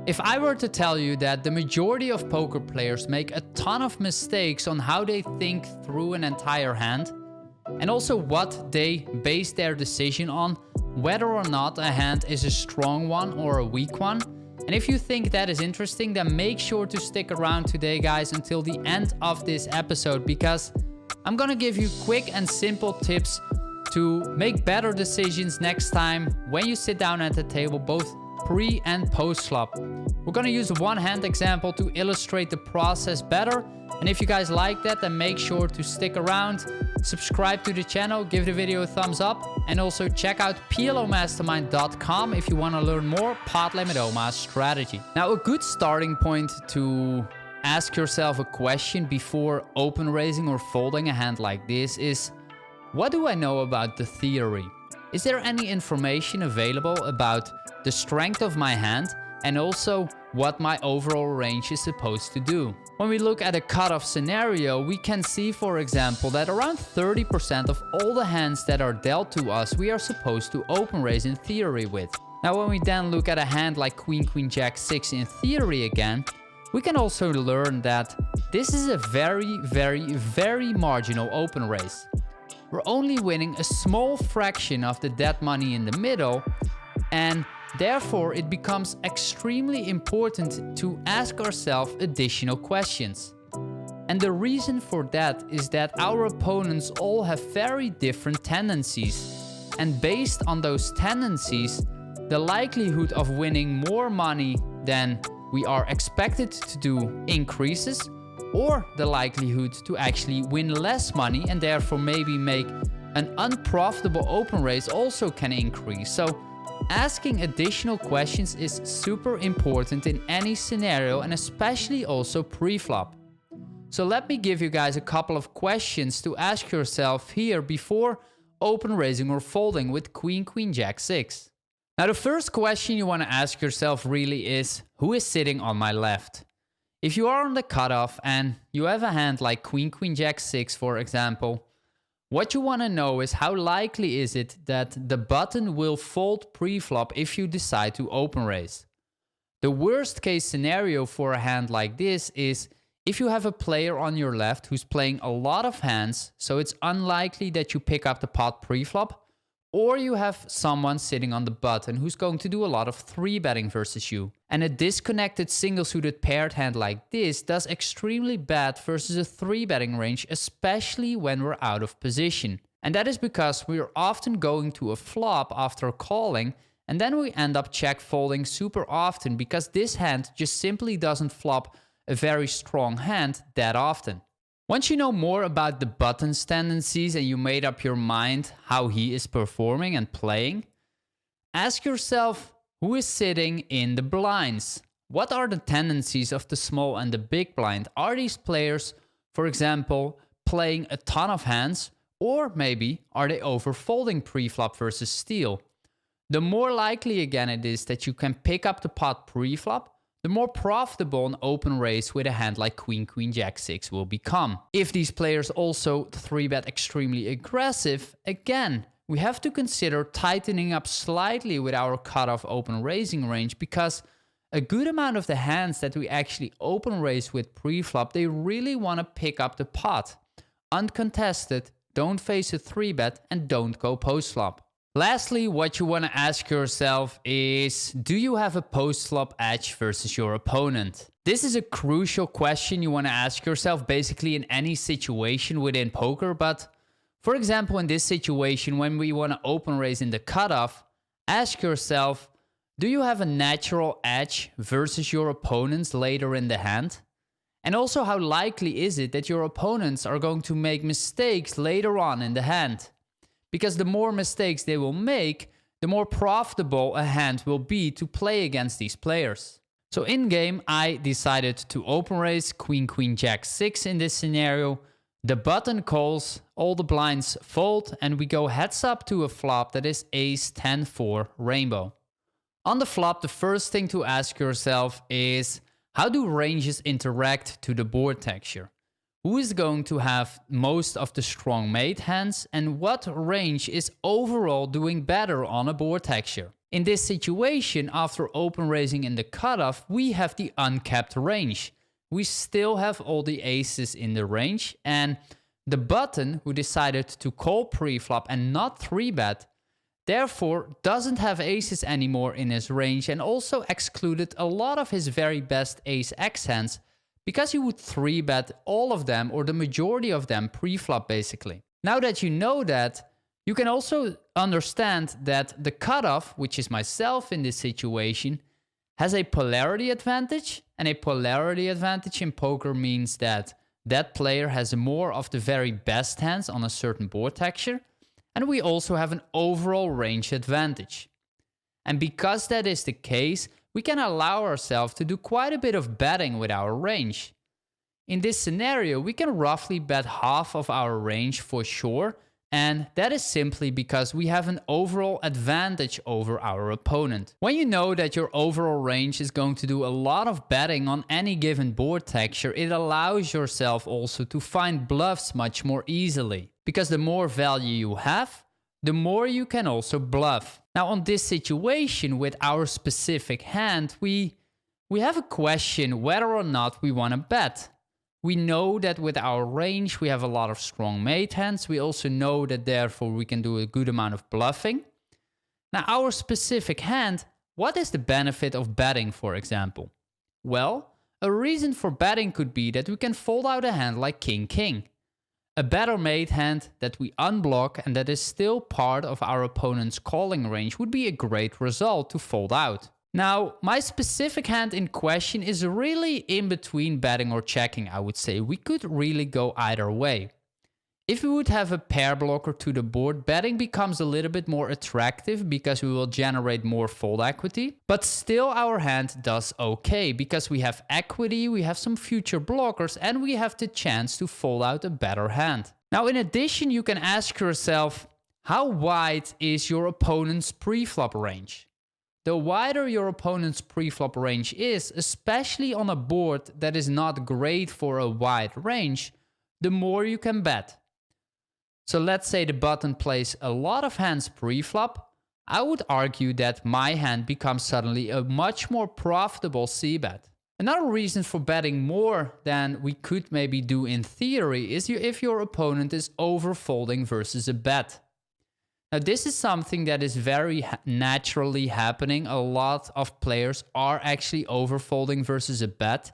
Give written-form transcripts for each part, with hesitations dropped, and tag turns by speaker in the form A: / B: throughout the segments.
A: If I were to tell you that the majority of poker players make a ton of mistakes on how they think through an entire hand, and also what they base their decision on, whether or not a hand is a strong one or a weak one, and if you think that is interesting, then make sure to stick around today, guys, until the end of this episode, because I'm gonna give you quick and simple tips to make better decisions next time when you sit down at the table, both pre and post flop. We're gonna use one hand example to illustrate the process better. And if you guys like that, then make sure to stick around, subscribe to the channel, give the video a thumbs up, and also check out plomastermind.com if you wanna learn more pot limit Omaha strategy. Now, a good starting point to ask yourself a question before open raising or folding a hand like this is, what do I know about the theory? Is there any information available about the strength of my hand and also what my overall range is supposed to do? When we look at a cutoff scenario, we can see, for example, that around 30% of all the hands that are dealt to us, we are supposed to open raise in theory with. Now, when we then look at a hand like Queen, Queen, Jack, 6 in theory again, we can also learn that this is a very marginal open raise. We're only winning a small fraction of the dead money in the middle, and therefore it becomes extremely important to ask ourselves additional questions. And the reason for that is that our opponents all have very different tendencies, and based on those tendencies, the likelihood of winning more money than we are expected to do increases, or the likelihood to actually win less money and therefore maybe make an unprofitable open raise also can increase. So asking additional questions is super important in any scenario, and especially also pre-flop. So let me give you guys a couple of questions to ask yourself here before open raising or folding with Queen, Queen, Jack, 6. Now, the first question you want to ask yourself really is, who is sitting on my left? If you are on the cutoff and you have a hand like Queen, Queen, Jack, 6, for example, what you want to know is how likely is it that the button will fold pre-flop if you decide to open raise. The worst case scenario for a hand like this is if you have a player on your left who's playing a lot of hands, so it's unlikely that you pick up the pot pre-flop, or you have someone sitting on the button who's going to do a lot of 3-betting versus you. And a disconnected single-suited paired hand like this does extremely bad versus a 3-betting range, especially when we're out of position. And that is because we're often going to a flop after calling, and then we end up check folding super often because this hand just simply doesn't flop a very strong hand that often. Once you know more about the button's tendencies and you made up your mind how he is performing and playing, ask yourself who is sitting in the blinds. What are the tendencies of the small and the big blind? Are these players, for example, playing a ton of hands, or maybe are they over folding pre-flop versus steal? The more likely again it is that you can pick up the pot pre-flop, the more profitable an open raise with a hand like Queen, Queen, Jack, 6 will become. If these players also 3-bet extremely aggressive, again, we have to consider tightening up slightly with our cutoff open raising range, because a good amount of the hands that we actually open raise with pre-flop, they really want to pick up the pot. Uncontested, don't face a 3-bet, and don't go post-flop. Lastly, what you want to ask yourself is, do you have a post-flop edge versus your opponent? This is a crucial question you want to ask yourself basically in any situation within poker, but for example, in this situation, when we want to open raise in the cutoff, ask yourself, do you have a natural edge versus your opponents later in the hand? And also, how likely is it that your opponents are going to make mistakes later on in the hand? Because the more mistakes they will make, the more profitable a hand will be to play against these players. So in game, I decided to open raise Queen, Queen, Jack, 6 in this scenario. The button calls, all the blinds fold, and we go heads up to a flop that is Ace 10-4 rainbow. On the flop, the first thing to ask yourself is, how do ranges interact to the board texture? Who is going to have most of the strong mate hands, and what range is overall doing better on a board texture? In this situation, after open raising in the cutoff, we have the uncapped range. We still have all the aces in the range, and the button, who decided to call preflop and not 3-bet, therefore doesn't have aces anymore in his range, and also excluded a lot of his very best ace-x hands because he would 3-bet all of them, or the majority of them, preflop basically. Now that you know that, you can also understand that the cutoff, which is myself in this situation, has a polarity advantage, and a polarity advantage in poker means that that player has more of the very best hands on a certain board texture, and we also have an overall range advantage. And because that is the case, we can allow ourselves to do quite a bit of betting with our range. In this scenario, we can roughly bet half of our range for sure, and that is simply because we have an overall advantage over our opponent. When you know that your overall range is going to do a lot of betting on any given board texture, it allows yourself also to find bluffs much more easily. Because the more value you have, the more you can also bluff. Now on this situation with our specific hand, we have a question whether or not we want to bet. We know that with our range, we have a lot of strong mate hands. We also know that therefore we can do a good amount of bluffing. Now, our specific hand, what is the benefit of betting, for example? Well, a reason for betting could be that we can fold out a hand like king-king. A better mate hand that we unblock and that is still part of our opponent's calling range would be a great result to fold out. Now, my specific hand in question is really in between betting or checking, I would say. We could really go either way. If we would have a pair blocker to the board, betting becomes a little bit more attractive because we will generate more fold equity. But still our hand does okay because we have equity, we have some future blockers, and we have the chance to fold out a better hand. Now, in addition, you can ask yourself, how wide is your opponent's preflop range? The wider your opponent's preflop range is, especially on a board that is not great for a wide range, the more you can bet. So let's say the button plays a lot of hands preflop. I would argue that my hand becomes suddenly a much more profitable c-bet. Another reason for betting more than we could maybe do in theory is if your opponent is overfolding versus a bet. Now, this is something that is very naturally happening. A lot of players are actually overfolding versus a bet.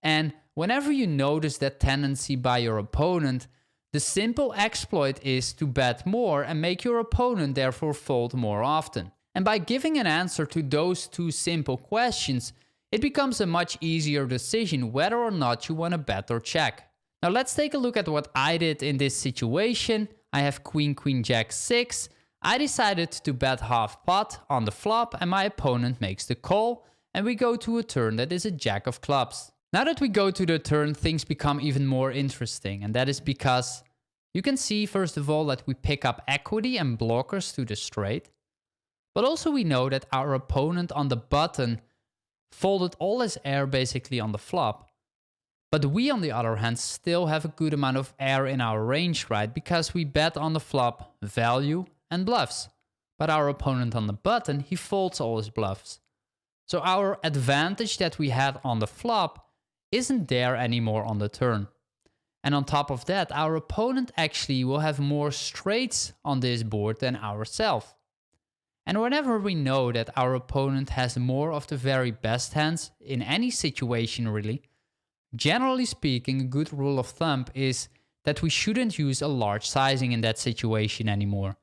A: And whenever you notice that tendency by your opponent, the simple exploit is to bet more and make your opponent therefore fold more often. And by giving an answer to those two simple questions, it becomes a much easier decision whether or not you want to bet or check. Now, let's take a look at what I did in this situation. I have queen, queen, jack, 6. I decided to bet half pot on the flop and my opponent makes the call, and we go to a turn that is a jack of clubs. Now that we go to the turn, things become even more interesting, and that is because you can see first of all that we pick up equity and blockers to the straight, but also we know that our opponent on the button folded all his air basically on the flop. But we, on the other hand, still have a good amount of air in our range, right? Because we bet on the flop value and bluffs. But our opponent on the button, he folds all his bluffs. So our advantage that we had on the flop isn't there anymore on the turn. And on top of that, our opponent actually will have more straights on this board than ourselves. And whenever we know that our opponent has more of the very best hands in any situation really, generally speaking, a good rule of thumb is that we shouldn't use a large sizing in that situation anymore.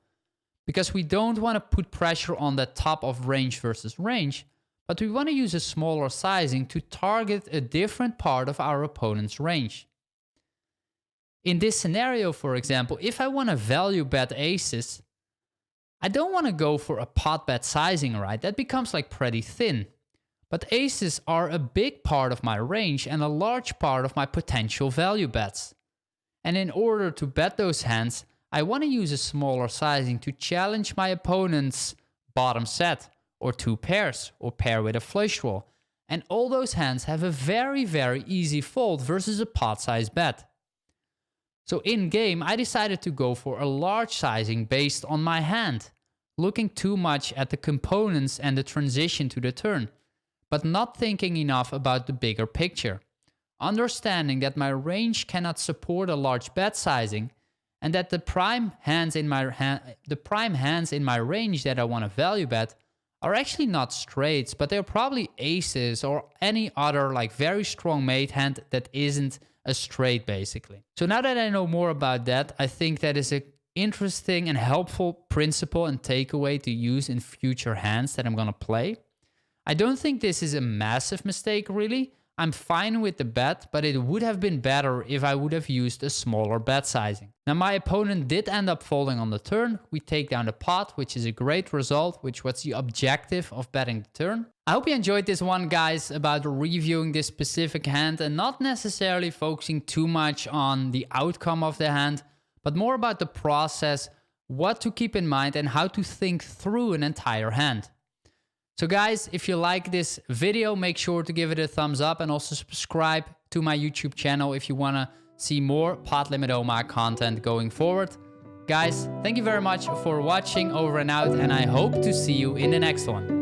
A: Because we don't want to put pressure on that top of range versus range, but we want to use a smaller sizing to target a different part of our opponent's range. In this scenario, for example, if I want to value bet aces, I don't want to go for a pot bet sizing, right? That becomes like pretty thin. But aces are a big part of my range and a large part of my potential value bets. And in order to bet those hands, I want to use a smaller sizing to challenge my opponent's bottom set, or two pairs, or pair with a flush draw. And all those hands have a very, very easy fold versus a pot size bet. So in game, I decided to go for a large sizing based on my hand. looking too much at the components and the transition to the turn, but not thinking enough about the bigger picture. Understanding that my range cannot support a large bet sizing, and that the prime hands in my range that I want to value bet are actually not straights, but they're probably aces or any other like very strong mate hand that isn't a straight basically. So now that I know more about that, I think that is an interesting and helpful principle and takeaway to use in future hands that I'm gonna play. I don't think this is a massive mistake really. I'm fine with the bet, but it would have been better if I would have used a smaller bet sizing. Now my opponent did end up folding on the turn. We take down the pot, which is a great result, which was the objective of betting the turn. I hope you enjoyed this one, guys, about reviewing this specific hand and not necessarily focusing too much on the outcome of the hand, but more about the process, what to keep in mind and how to think through an entire hand. So guys, if you like this video, make sure to give it a thumbs up and also subscribe to my YouTube channel if you want to see more Pot Limit Omaha content going forward. Guys, thank you very much for watching. Over and out, and I hope to see you in the next one.